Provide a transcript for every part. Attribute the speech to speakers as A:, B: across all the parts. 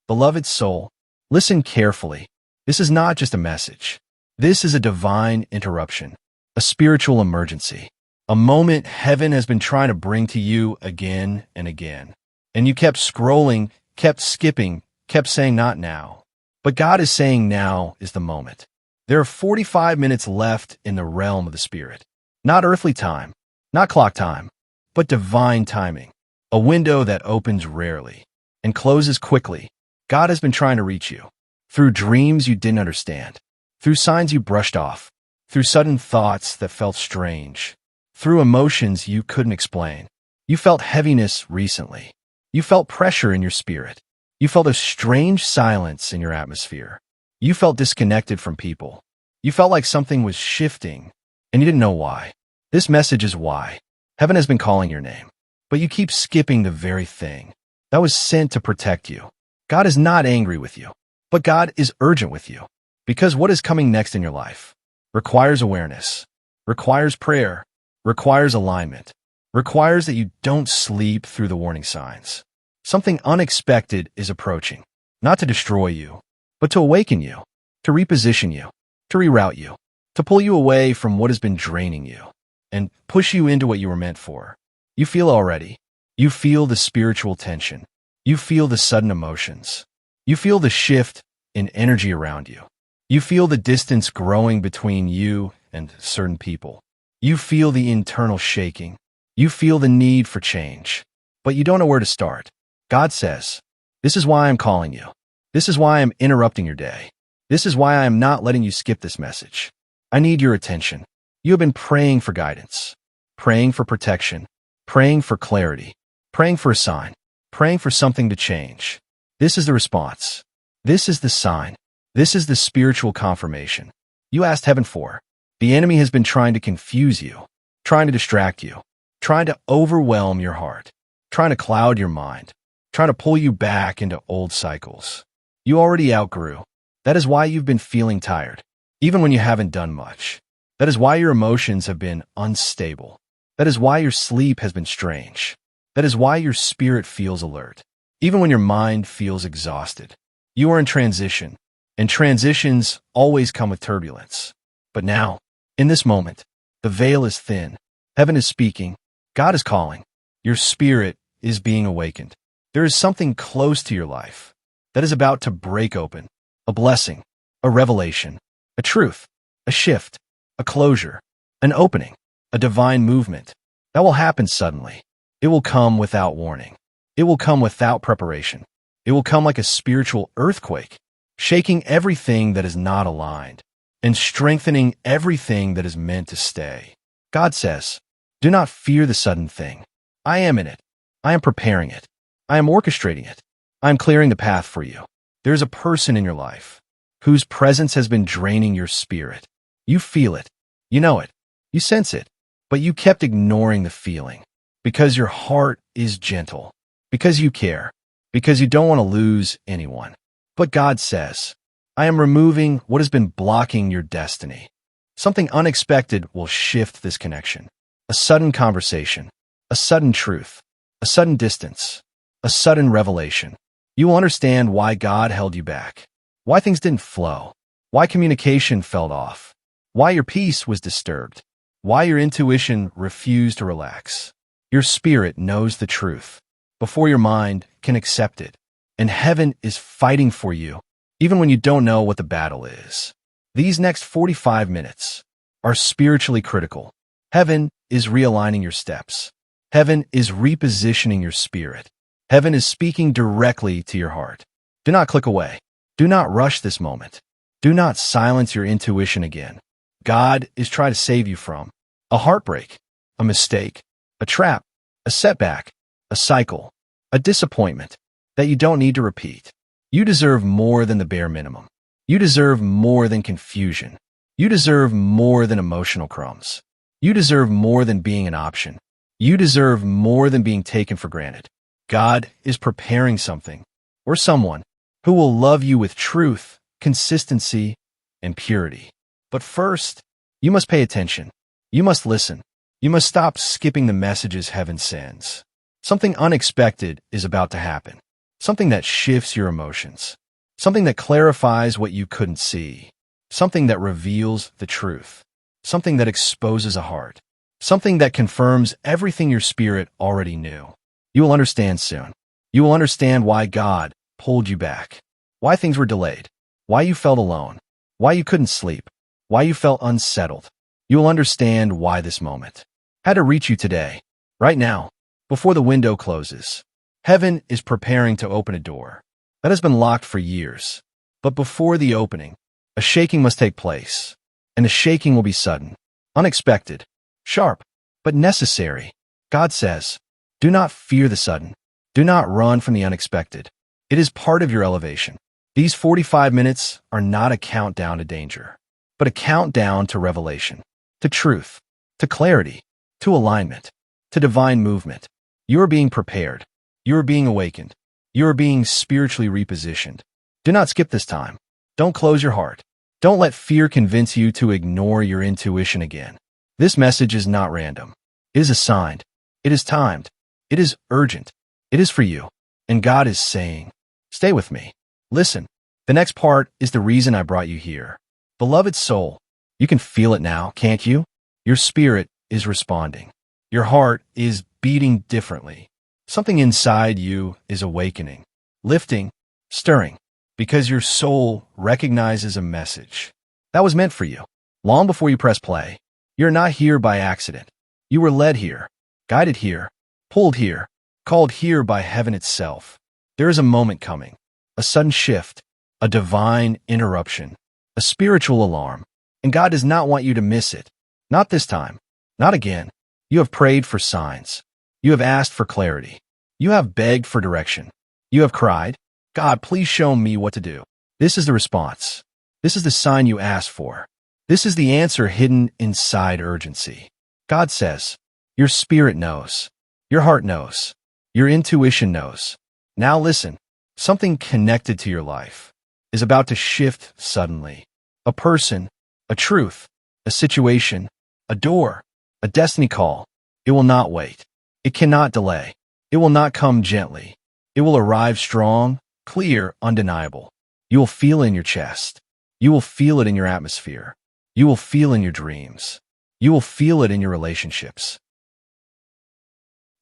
A: Beloved soul, listen carefully. This is not just a message. This is a divine interruption, a spiritual emergency, a moment heaven has been trying to bring to you again and again. And you kept scrolling, kept skipping, kept saying not now. But God is saying now is the moment. There are 45 minutes left in the realm of the Spirit. Not earthly time, not clock time, but divine timing. A window that opens rarely and closes quickly. God has been trying to reach you through dreams you didn't understand, through signs you brushed off, through sudden thoughts that felt strange, through emotions you couldn't explain. You felt heaviness recently. You felt pressure in your spirit. You felt a strange silence in your atmosphere. You felt disconnected from people. You felt like something was shifting, and you didn't know why. This message is why. Heaven has been calling your name, but you keep skipping the very thing that was sent to protect you. God is not angry with you, but God is urgent with you, because what is coming next in your life requires awareness, requires prayer, requires alignment, requires that you don't sleep through the warning signs. Something unexpected is approaching, not to destroy you, but to awaken you, to reposition you, to reroute you, to pull you away from what has been draining you, and push you into what you were meant for. You feel already. You feel the spiritual tension. You feel the sudden emotions. You feel the shift in energy around you. You feel the distance growing between you and certain people. You feel the internal shaking. You feel the need for change, but you don't know where to start. God says, this is why I'm calling you. This is why I'm interrupting your day. This is why I am not letting you skip this message. I need your attention. You have been praying for guidance, praying for protection, praying for clarity, praying for a sign, praying for something to change. This is the response. This is the sign. This is the spiritual confirmation you asked heaven for. The enemy has been trying to confuse you, trying to distract you, trying to overwhelm your heart, trying to cloud your mind, trying to pull you back into old cycles you already outgrew. That is why you've been feeling tired, even when you haven't done much. That is why your emotions have been unstable. That is why your sleep has been strange. That is why your spirit feels alert, even when your mind feels exhausted. You are in transition, and transitions always come with turbulence. But now, in this moment, the veil is thin. Heaven is speaking. God is calling. Your spirit is being awakened. There is something close to your life that is about to break open. A blessing, a revelation, a truth, a shift, a closure, an opening, a divine movement that will happen suddenly. It will come without warning. It will come without preparation. It will come like a spiritual earthquake, shaking everything that is not aligned and strengthening everything that is meant to stay. God says, do not fear the sudden thing. I am in it. I am preparing it. I am orchestrating it. I am clearing the path for you. There is a person in your life whose presence has been draining your spirit. You feel it. You know it. You sense it. But you kept ignoring the feeling because your heart is gentle, because you care, because you don't want to lose anyone. But God says, I am removing what has been blocking your destiny. Something unexpected will shift this connection. A sudden conversation, a sudden truth, a sudden distance, a sudden revelation. You will understand why God held you back, why things didn't flow, why communication fell off, why your peace was disturbed, why your intuition refused to relax. Your spirit knows the truth before your mind can accept it, and heaven is fighting for you, even when you don't know what the battle is. These next 45 minutes are spiritually critical. Heaven is realigning your steps. Heaven is repositioning your spirit. Heaven is speaking directly to your heart. Do not click away. Do not rush this moment. Do not silence your intuition again. God is trying to save you from a heartbreak, a mistake, a trap, a setback, a cycle, a disappointment that you don't need to repeat. You deserve more than the bare minimum. You deserve more than confusion. You deserve more than emotional crumbs. You deserve more than being an option. You deserve more than being taken for granted. God is preparing something or someone who will love you with truth, consistency, and purity. But first, you must pay attention. You must listen. You must stop skipping the messages heaven sends. Something unexpected is about to happen. something that shifts your emotions, something that clarifies what you couldn't see, something that reveals the truth, something that exposes a heart, something that confirms everything your spirit already knew. You will understand soon. You will understand why God pulled you back, why things were delayed, why you felt alone, why you couldn't sleep, why you felt unsettled. You will understand why this moment had to reach you today, right now, before the window closes. Heaven is preparing to open a door that has been locked for years. But before the opening, a shaking must take place, and the shaking will be sudden, unexpected, sharp, but necessary. God says, do not fear the sudden. Do not run from the unexpected. It is part of your elevation. These 45 minutes are not a countdown to danger, but a countdown to revelation, to truth, to clarity, to alignment, to divine movement. You are being prepared. You are being awakened. You are being spiritually repositioned. Do not skip this time. Don't close your heart. Don't let fear convince you to ignore your intuition again. This message is not random. It is assigned. It is timed. It is urgent. It is for you. And God is saying, stay with me. Listen. The next part is the reason I brought you here. Beloved soul, you can feel it now, can't you? Your spirit is responding. Your heart is beating differently. Something inside you is awakening, lifting, stirring, because your soul recognizes a message that was meant for you long before you press play. You're not here by accident. You were led here, guided here, pulled here, called here by heaven itself. There is a moment coming, a sudden shift, a divine interruption, a spiritual alarm, and God does not want you to miss it. Not this time, not again. You have prayed for signs. You have asked for clarity. You have begged for direction. You have cried, God, please show me what to do. This is the response. This is the sign you asked for. This is the answer hidden inside urgency. God says, your spirit knows. Your heart knows. Your intuition knows. Now listen, something connected to your life is about to shift suddenly. A person, a truth, a situation, a door, a destiny call. It will not wait. It cannot delay. It will not come gently. It will arrive strong, clear, undeniable. You will feel it in your chest. You will feel it in your atmosphere. You will feel it in your dreams. You will feel it in your relationships.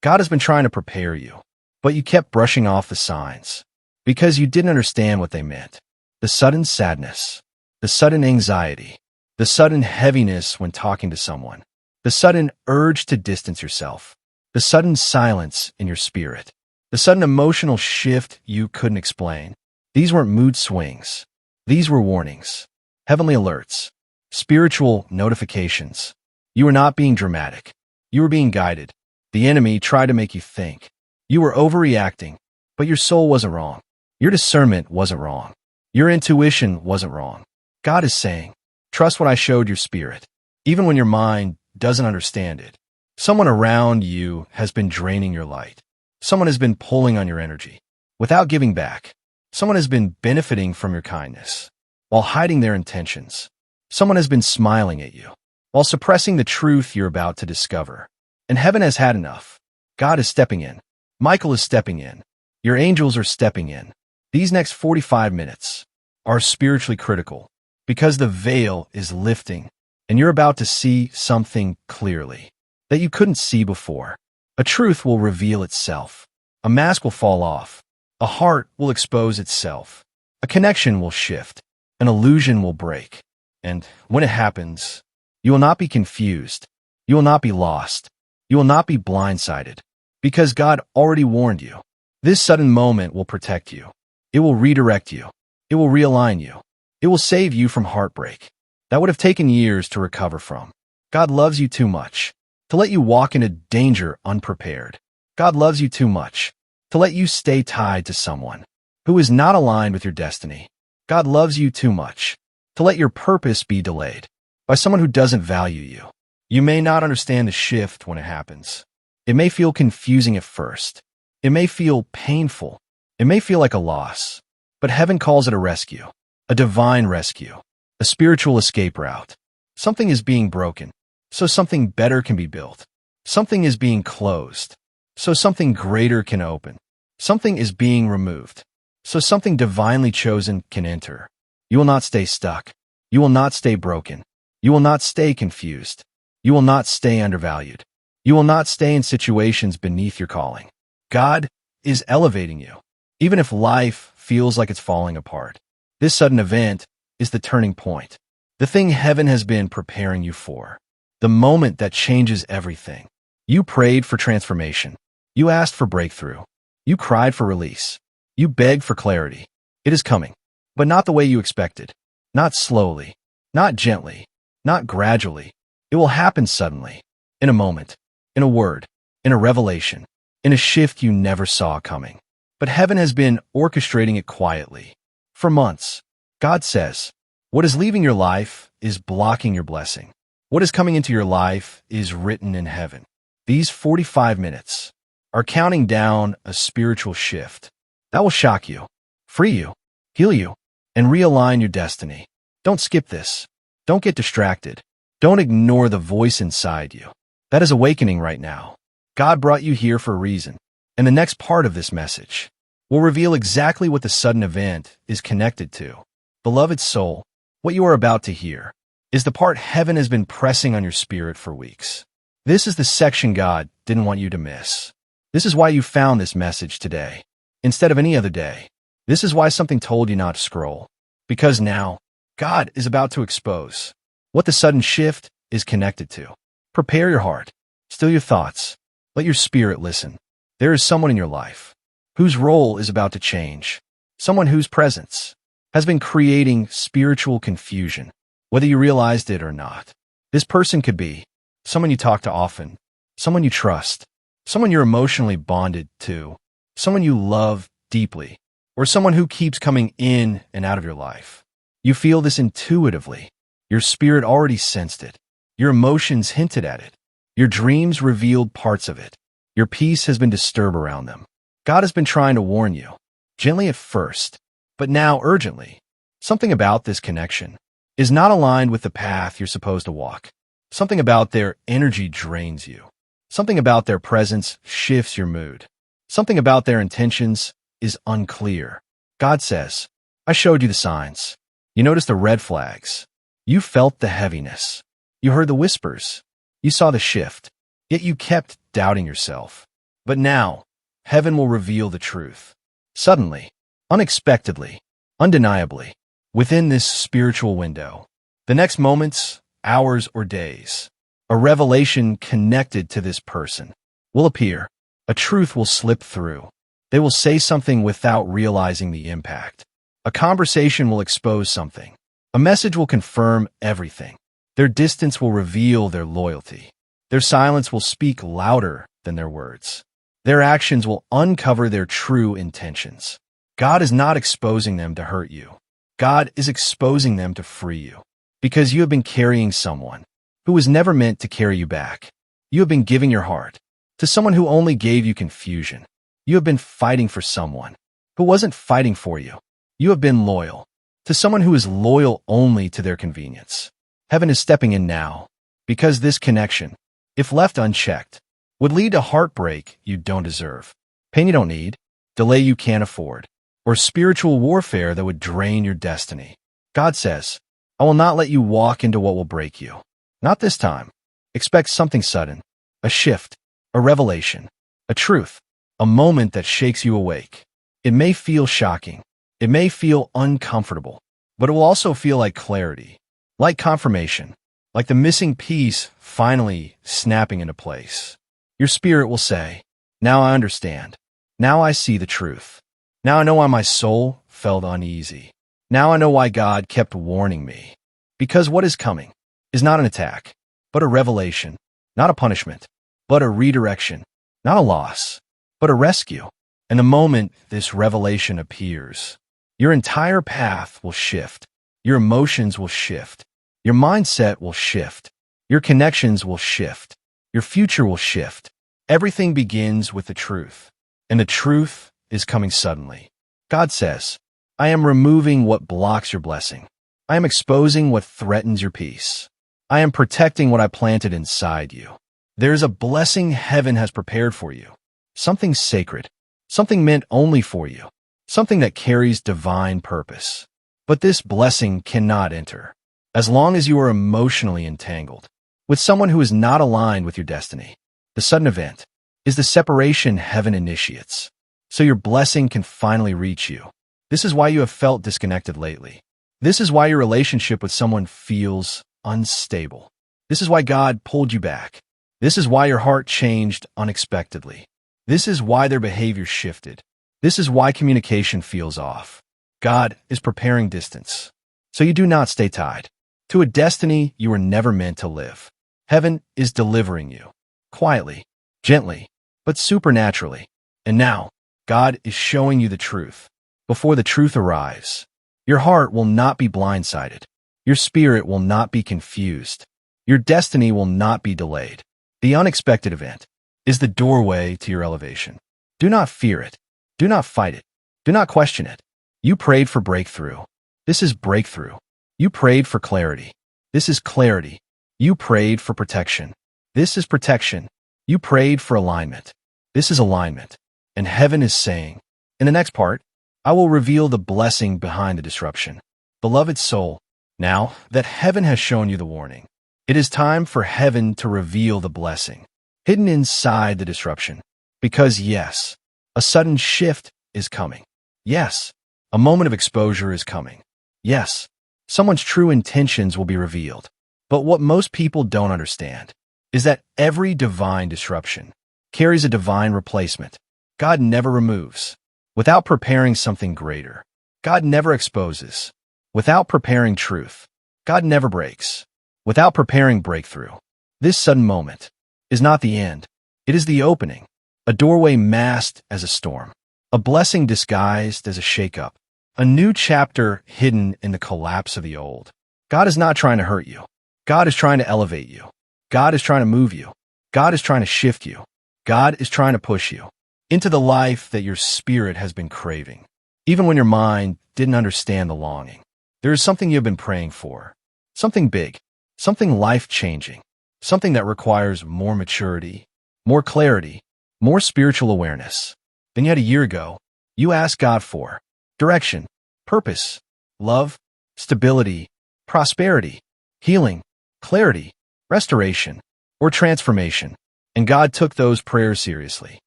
A: God has been trying to prepare you, but you kept brushing off the signs because you didn't understand what they meant. The sudden sadness, the sudden anxiety, the sudden heaviness when talking to someone, the sudden urge to distance yourself, the sudden silence in your spirit, the sudden emotional shift you couldn't explain. These weren't mood swings. These were warnings, heavenly alerts, spiritual notifications. You were not being dramatic. You were being guided. The enemy tried to make you think. You were overreacting, but your soul wasn't wrong. Your discernment wasn't wrong. Your intuition wasn't wrong. God is saying, trust what I showed your spirit, even when your mind doesn't understand it. Someone around you has been draining your light. Someone has been pulling on your energy without giving back. Someone has been benefiting from your kindness while hiding their intentions. Someone has been smiling at you while suppressing the truth you're about to discover. And heaven has had enough. God is stepping in. Michael is stepping in. Your angels are stepping in. These next 45 minutes are spiritually critical because the veil is lifting and you're about to see something clearly that you couldn't see before. A truth will reveal itself. A mask will fall off. A heart will expose itself. A connection will shift. An illusion will break. And when it happens, you will not be confused. You will not be lost. You will not be blindsided because God already warned you. This sudden moment will protect you. It will redirect you. It will realign you. It will save you from heartbreak that would have taken years to recover from. God loves you too much to let you walk into danger unprepared. God loves you too much to let you stay tied to someone who is not aligned with your destiny. God loves you too much to let your purpose be delayed by someone who doesn't value you. You may not understand the shift when it happens. It may feel confusing at first. It may feel painful. It may feel like a loss. But heaven calls it a rescue, a divine rescue, a spiritual escape route. Something is being broken, so something better can be built. Something is being closed, so something greater can open. Something is being removed, so something divinely chosen can enter. You will not stay stuck. You will not stay broken. You will not stay confused. You will not stay undervalued. You will not stay in situations beneath your calling. God is elevating you, even if life feels like it's falling apart. This sudden event is the turning point, the thing heaven has been preparing you for, the moment that changes everything. You prayed for transformation. You asked for breakthrough. You cried for release. You begged for clarity. It is coming, but not the way you expected. Not slowly, not gently, not gradually. It will happen suddenly, in a moment, in a word, in a revelation, in a shift you never saw coming. But heaven has been orchestrating it quietly. For months, God says, what is leaving your life is blocking your blessing. What is coming into your life is written in heaven. These 45 minutes are counting down a spiritual shift that will shock you, free you, heal you, and realign your destiny. Don't skip this. Don't get distracted. Don't ignore the voice inside you. That is awakening right now. God brought you here for a reason, and the next part of this message will reveal exactly what the sudden event is connected to. Beloved soul, what you are about to hear is the part heaven has been pressing on your spirit for weeks. This is the section God didn't want you to miss. This is why you found this message today, instead of any other day. This is why something told you not to scroll. Because now, God is about to expose what the sudden shift is connected to. Prepare your heart. Still your thoughts. Let your spirit listen. There is someone in your life whose role is about to change. Someone whose presence has been creating spiritual confusion, whether you realized it or not. This person could be someone you talk to often, someone you trust, someone you're emotionally bonded to, someone you love deeply, or someone who keeps coming in and out of your life. You feel this intuitively. Your spirit already sensed it. Your emotions hinted at it. Your dreams revealed parts of it. Your peace has been disturbed around them. God has been trying to warn you, gently at first, but now urgently. Something about this connection is not aligned with the path you're supposed to walk. Something about their energy drains you. Something about their presence shifts your mood. Something about their intentions is unclear. God says, I showed you the signs. You noticed the red flags. You felt the heaviness. You heard the whispers. You saw the shift. Yet you kept doubting yourself. But now, heaven will reveal the truth. Suddenly, unexpectedly, undeniably, within this spiritual window. The next moments, hours, or days, a revelation connected to this person will appear. A truth will slip through. They will say something without realizing the impact. A conversation will expose something. A message will confirm everything. Their distance will reveal their loyalty. Their silence will speak louder than their words. Their actions will uncover their true intentions. God is not exposing them to hurt you. God is exposing them to free you. Because you have been carrying someone who was never meant to carry you back. You have been giving your heart to someone who only gave you confusion. You have been fighting for someone who wasn't fighting for you. You have been loyal to someone who is loyal only to their convenience. Heaven is stepping in now, because this connection, if left unchecked, would lead to heartbreak you don't deserve, pain you don't need, delay you can't afford, or spiritual warfare that would drain your destiny. God says, I will not let you walk into what will break you. Not this time. Expect something sudden, a shift, a revelation, a truth, a moment that shakes you awake. It may feel shocking. It may feel uncomfortable, but it will also feel like clarity, like confirmation, like the missing piece finally snapping into place. Your spirit will say, now I understand. Now I see the truth. Now I know why my soul felt uneasy. Now I know why God kept warning me. Because what is coming is not an attack, but a revelation, not a punishment, but a redirection, not a loss, but a rescue. And the moment this revelation appears, your entire path will shift. Your emotions will shift. Your mindset will shift. Your connections will shift. Your future will shift. Everything begins with the truth, and the truth is coming suddenly. God says, I am removing what blocks your blessing. I am exposing what threatens your peace. I am protecting what I planted inside you. There is a blessing heaven has prepared for you. Something sacred, something meant only for you, something that carries divine purpose. But this blessing cannot enter as long as you are emotionally entangled with someone who is not aligned with your destiny. The sudden event is the separation heaven initiates, so your blessing can finally reach you. This is why you have felt disconnected lately. This is why your relationship with someone feels unstable. This is why God pulled you back. This is why your heart changed unexpectedly. This is why their behavior shifted. This is why communication feels off. God is preparing distance, so you do not stay tied to a destiny you were never meant to live. Heaven is delivering you, quietly, gently, but supernaturally. And now, God is showing you the truth. Before the truth arrives, your heart will not be blindsided. Your spirit will not be confused. Your destiny will not be delayed. The unexpected event is the doorway to your elevation. Do not fear it. Do not fight it. Do not question it. You prayed for breakthrough. This is breakthrough. You prayed for clarity. This is clarity. You prayed for protection. This is protection. You prayed for alignment. This is alignment. And heaven is saying, in the next part, I will reveal the blessing behind the disruption. Beloved soul, now that heaven has shown you the warning, it is time for heaven to reveal the blessing hidden inside the disruption. Because yes, a sudden shift is coming. Yes, a moment of exposure is coming. Yes, someone's true intentions will be revealed. But what most people don't understand is that every divine disruption carries a divine replacement. God never removes without preparing something greater. God never exposes without preparing truth. God never breaks without preparing breakthrough. This sudden moment is not the end. It is the opening, a doorway masked as a storm, a blessing disguised as a shakeup, a new chapter hidden in the collapse of the old. God is not trying to hurt you. God is trying to elevate you. God is trying to move you. God is trying to shift you. God is trying to push you into the life that your spirit has been craving. Even when your mind didn't understand the longing, there is something you have been praying for. Something big, something life-changing, something that requires more maturity, more clarity, more spiritual awareness than you had a year ago. You asked God for direction, purpose, love, stability, prosperity, healing, clarity, restoration, or transformation. And God took those prayers seriously.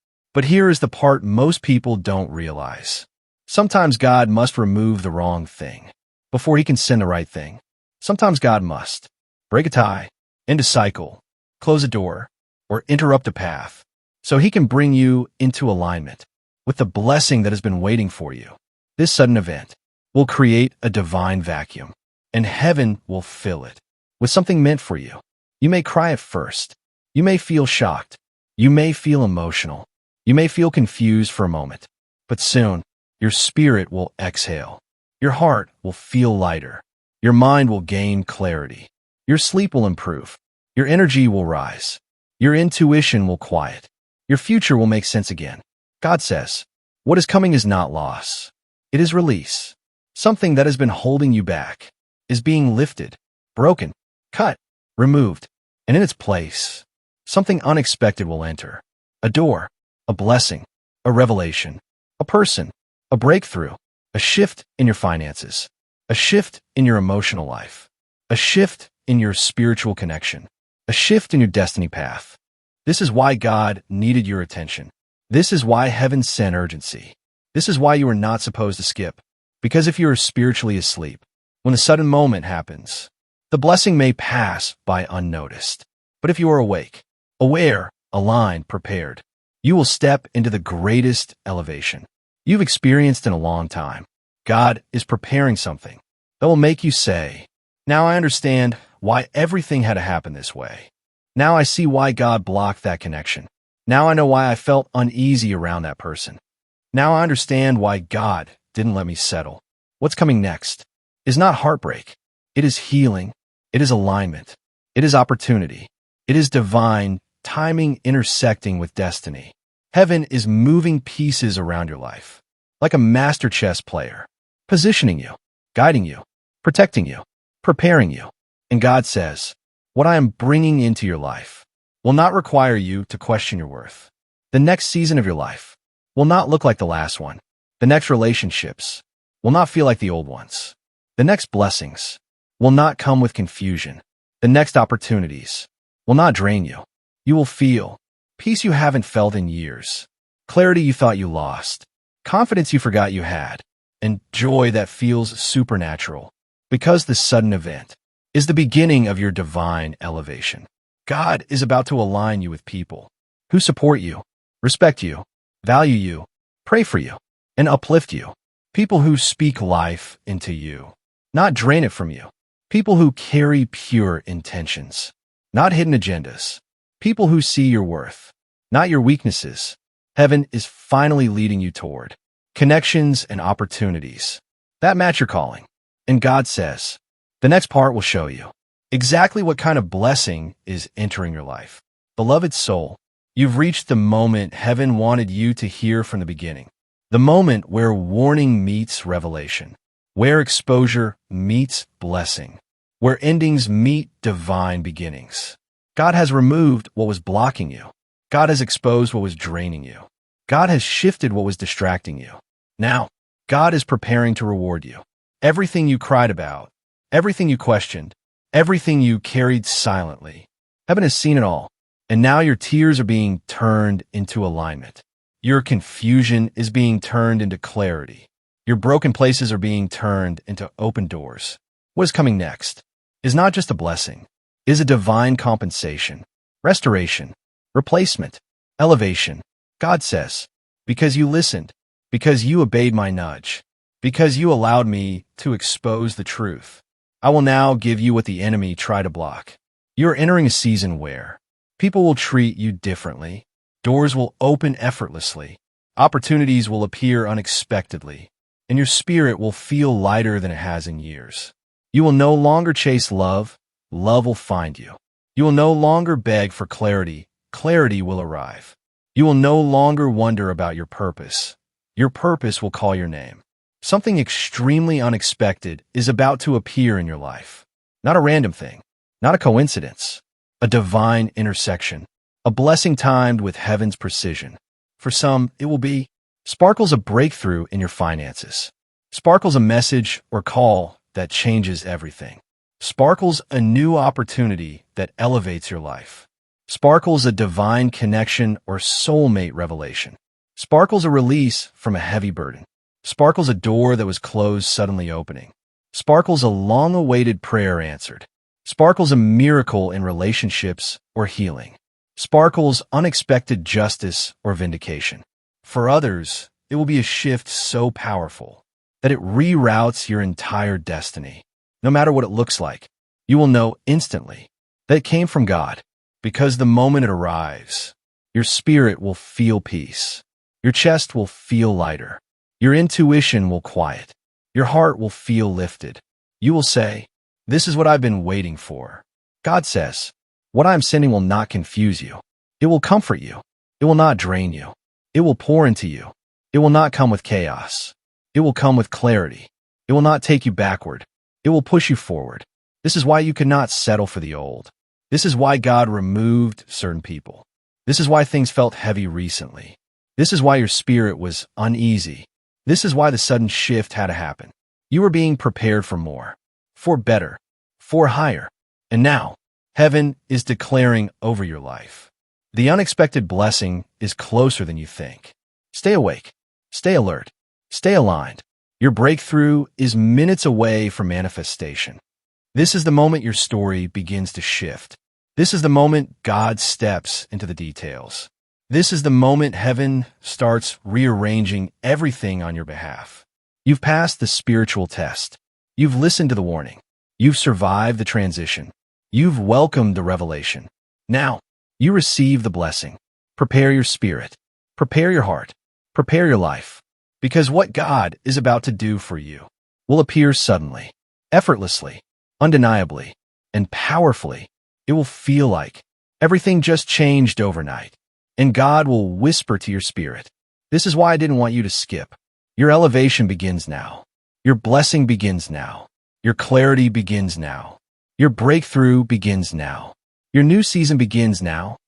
A: But here is the part most people don't realize. Sometimes God must remove the wrong thing before he can send the right thing. Sometimes God must break a tie, end a cycle, close a door, or interrupt a path so he can bring you into alignment with the blessing that has been waiting for you. This sudden event will create a divine vacuum, and heaven will fill it with something meant for you. You may cry at first. You may feel shocked. You may feel emotional. You may feel confused for a moment. But soon, your spirit will exhale. Your heart will feel lighter. Your mind will gain clarity. Your sleep will improve. Your energy will rise. Your intuition will quiet. Your future will make sense again. God says, what is coming is not loss. It is release. Something that has been holding you back is being lifted, broken, cut, removed, and in its place, something unexpected will enter. A door, a blessing, a revelation, a person, a breakthrough, a shift in your finances, a shift in your emotional life, a shift in your spiritual connection, a shift in your destiny path. This is why God needed your attention. This is why heaven sent urgency. This is why you are not supposed to skip. Because if you are spiritually asleep, when the sudden moment happens, the blessing may pass by unnoticed. But if you are awake, aware, aligned, prepared, you will step into the greatest elevation you've experienced in a long time. God is preparing something that will make you say, now I understand why everything had to happen this way. Now I see why God blocked that connection. Now I know why I felt uneasy around that person. Now I understand why God didn't let me settle. What's coming next is not heartbreak. It is healing. It is alignment. It is opportunity. It is divine timing intersecting with destiny. Heaven is moving pieces around your life, like a master chess player, positioning you, guiding you, protecting you, preparing you. And God says, what I am bringing into your life will not require you to question your worth. The next season of your life will not look like the last one. The next relationships will not feel like the old ones. The next blessings will not come with confusion. The next opportunities will not drain you. You will feel peace you haven't felt in years, clarity you thought you lost, confidence you forgot you had, and joy that feels supernatural. Because this sudden event is the beginning of your divine elevation. God is about to align you with people who support you, respect you, value you, pray for you, and uplift you. People who speak life into you, not drain it from you. People who carry pure intentions, not hidden agendas. People who see your worth, not your weaknesses. Heaven is finally leading you toward connections and opportunities that match your calling. And God says, the next part will show you exactly what kind of blessing is entering your life. Beloved soul, you've reached the moment heaven wanted you to hear from the beginning. The moment where warning meets revelation, where exposure meets blessing, where endings meet divine beginnings. God has removed what was blocking you. God has exposed what was draining you. God has shifted what was distracting you. Now, God is preparing to reward you. Everything you cried about, everything you questioned, everything you carried silently. Heaven has seen it all, and now your tears are being turned into alignment. Your confusion is being turned into clarity. Your broken places are being turned into open doors. What is coming next is not just a blessing, it is a divine compensation, restoration, replacement, elevation. God says, because you listened, because you obeyed my nudge, because you allowed me to expose the truth, I will now give you what the enemy tried to block. You are entering a season where people will treat you differently. Doors will open effortlessly. Opportunities will appear unexpectedly, and your spirit will feel lighter than it has in years. You will no longer chase love. Love will find you. You will no longer beg for clarity. Clarity will arrive. You will no longer wonder about your purpose. Your purpose will call your name. Something extremely unexpected is about to appear in your life. Not a random thing, not a coincidence, a divine intersection. A blessing timed with heaven's precision. For some, it will be sparkles a breakthrough in your finances. Sparkles a message or call that changes everything. Sparkles a new opportunity that elevates your life. Sparkles a divine connection or soulmate revelation. Sparkles a release from a heavy burden. Sparkles a door that was closed suddenly opening. Sparkles a long-awaited prayer answered. Sparkles a miracle in relationships or healing. Sparkles unexpected justice or vindication. For others, it will be a shift so powerful that it reroutes your entire destiny. No matter what it looks like, you will know instantly that it came from God, because the moment it arrives, your spirit will feel peace. Your chest will feel lighter. Your intuition will quiet. Your heart will feel lifted. You will say, "This is what I've been waiting for." God says, what I am sending will not confuse you. It will comfort you. It will not drain you. It will pour into you. It will not come with chaos. It will come with clarity. It will not take you backward. It will push you forward. This is why you cannot settle for the old. This is why God removed certain people. This is why things felt heavy recently. This is why your spirit was uneasy. This is why the sudden shift had to happen. You were being prepared for more, for better, for higher. And now, heaven is declaring over your life. The unexpected blessing is closer than you think. Stay awake. Stay alert. Stay aligned. Your breakthrough is minutes away from manifestation. This is the moment your story begins to shift. This is the moment God steps into the details. This is the moment heaven starts rearranging everything on your behalf. You've passed the spiritual test. You've listened to the warning. You've survived the transition. You've welcomed the revelation. Now, you receive the blessing. Prepare your spirit. Prepare your heart. Prepare your life. Because what God is about to do for you will appear suddenly, effortlessly, undeniably, and powerfully. It will feel like everything just changed overnight. And God will whisper to your spirit, "This is why I didn't want you to skip. Your elevation begins now. Your blessing begins now. Your clarity begins now. Your breakthrough begins now. Your new season begins now."